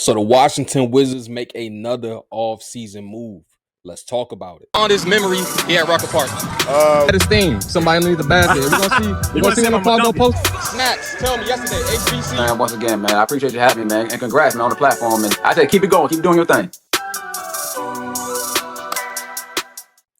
So the Washington Wizards make another off-season move. Let's talk about it. On this memory here at Rocker Park. This theme. Somebody needs a basket. We're gonna see when the clock go post. Snacks. Tell me yesterday, HBC. Man, once again, man, I appreciate you having me, man, and congrats, man, on the platform. And I say, keep it going, keep doing your thing.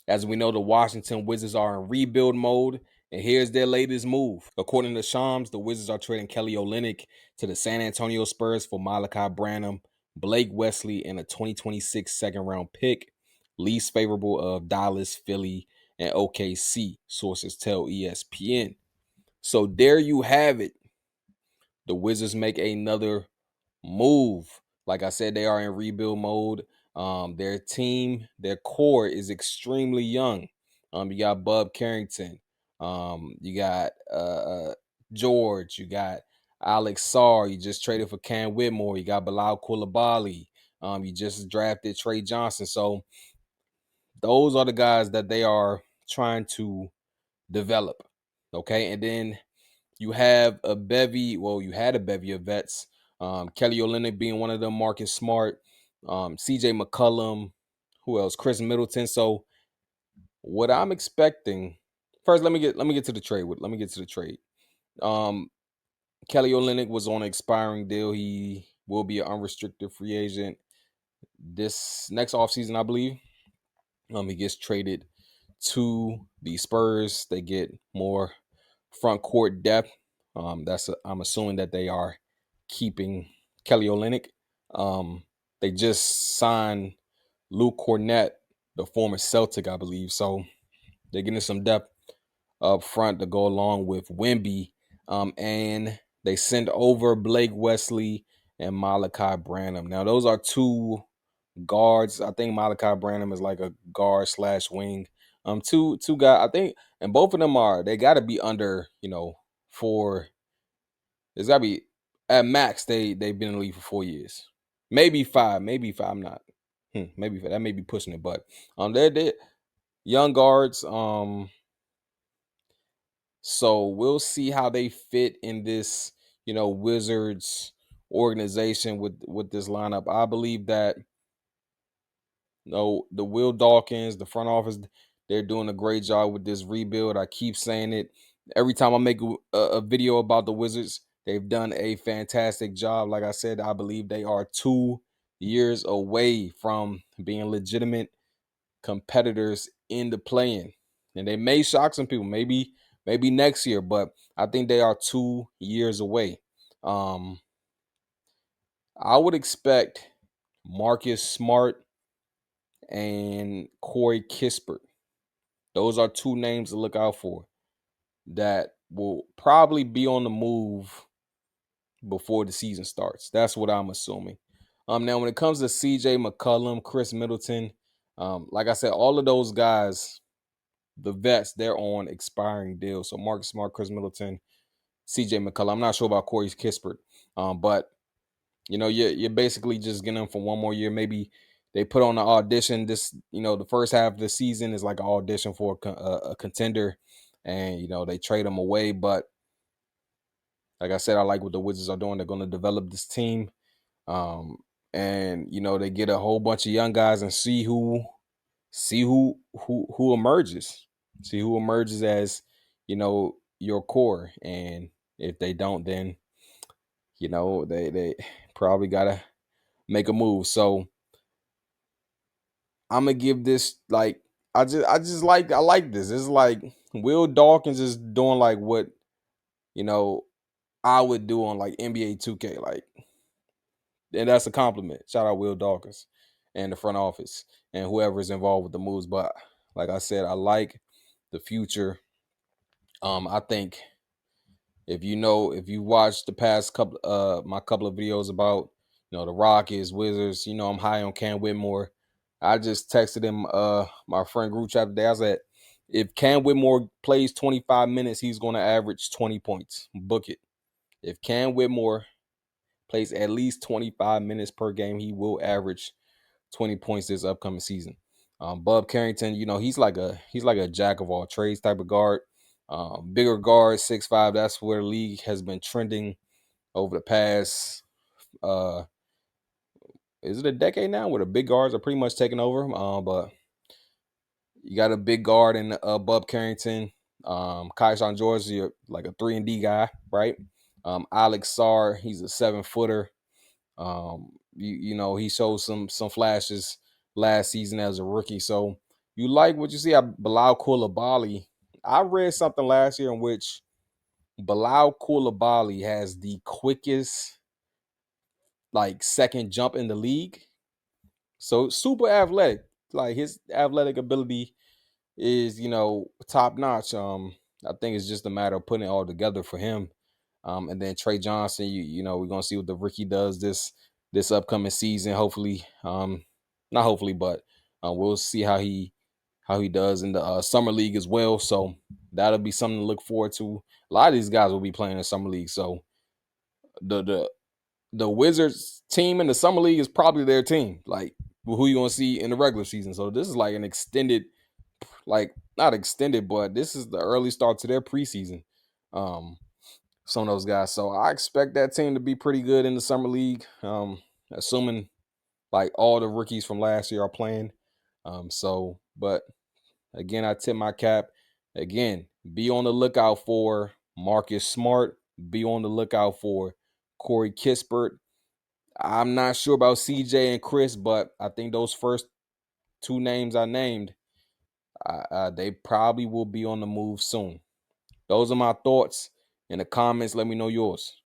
As we know, the Washington Wizards are in rebuild mode, and here's their latest move. According to Shams, the Wizards are trading Kelly Olynyk to the San Antonio Spurs for Malaki Branham, Blake Wesley, and a 2026 second-round pick, least favorable of Dallas, Philly, and OKC, sources tell ESPN. So there you have it. The Wizards make another move. Like I said, they are in rebuild mode. Their team, their core is extremely young. You got Bub Carrington. You got George. You got Alex Sarr. You just traded for Cam Whitmore. You got Bilal Coulibaly. You just drafted Trey Johnson. So those are the guys that they are trying to develop. Okay, and then you have a bevy. Well, you had a bevy of vets. Kelly Olynyk being one of them, Marcus Smart, CJ McCollum, who else? Chris Middleton. So what I'm expecting first, let me get to the trade. Let me get to the trade. Kelly Olynyk was on an expiring deal. He will be an unrestricted free agent this next offseason, I believe. He gets traded to the Spurs. They get more front court depth. I'm assuming that they are keeping Kelly Olynyk. They just signed Luke Cornett, the former Celtic, I believe. So they're getting some depth up front to go along with Wemby. And they sent over Blake Wesley and Malaki Branham. Now, those are two guards. I think Malaki Branham is like a guard / wing. Two guys. I think, and both of them they got to be under, four. There's got to be at max. They've been in the league for 4 years, maybe five. I'm not. Maybe that may be pushing it, but they're young guards. So we'll see how they fit in this, Wizards organization with this lineup. I believe that the Will Dawkins, the front office, they're doing a great job with this rebuild. I keep saying it. Every time I make a video about the Wizards, they've done a fantastic job. Like I said, I believe they are 2 years away from being legitimate competitors in the play-in. And they may shock some people, maybe next year, but I think they are 2 years away. I would expect Marcus Smart and Corey Kispert. Those are two names to look out for that will probably be on the move before the season starts. That's what I'm assuming. Now, when it comes to CJ McCollum, Chris Middleton, like I said, all of those guys, the vets, they're on expiring deals. So Marcus Smart, Chris Middleton, CJ McCollum. I'm not sure about Corey Kispert, but you're basically just getting them for one more year. Maybe they put on an audition. This, the first half of the season is like an audition for a contender, and they trade them away. But like I said, I like what the Wizards are doing. They're going to develop this team, and they get a whole bunch of young guys and see who emerges. See who emerges as your core, and if they don't, then they probably gotta make a move. So I'm gonna give this I like this. It's like Will Dawkins is doing like what I would do on like NBA 2K, and that's a compliment. Shout out Will Dawkins and the front office and whoever is involved with the moves. But like I said, I like the future. I think if you watched the past couple of videos about the Rockets, Wizards, I'm high on Cam Whitmore. I just texted him my friend group chat today. I said, if Cam Whitmore plays 25 minutes, he's going to average 20 points. Book it. If Cam Whitmore plays at least 25 minutes per game, he will average 20 points this upcoming season. Bub Carrington, he's like a jack of all trades type of guard. Bigger guard, 6'5". That's where the league has been trending over the past is it a decade now where the big guards are pretty much taking over. But you got a big guard in Bub Carrington, Kaishan George, you're like a 3-and-D guy, right? Alex Sarr, he's a 7-footer. You know, he showed some flashes last season as a rookie. So you like what you see at Bilal Coulibaly. I read something last year in which Bilal Coulibaly has the quickest like second jump in the league. So super athletic. Like his athletic ability is, you know, top notch. I think it's just a matter of putting it all together for him. And then Trey Johnson, you know, we're gonna see what the rookie does this upcoming season. Hopefully, not hopefully, but we'll see how he does in the summer league as well. So that'll be something to look forward to. A lot of these guys will be playing in summer league. So the the Wizards team in the summer league is probably their team. Like who you gonna see in the regular season. So this is like an extended, like not extended, but this is the early start to their preseason. Some of those guys. So I expect that team to be pretty good in the summer league. Assuming like all the rookies from last year are playing. But again, I tip my cap. Again, be on the lookout for Marcus Smart. Be on the lookout for Corey Kispert. I'm not sure about CJ and Chris, but I think those first two names I named, they probably will be on the move soon. Those are my thoughts. In the comments, let me know yours.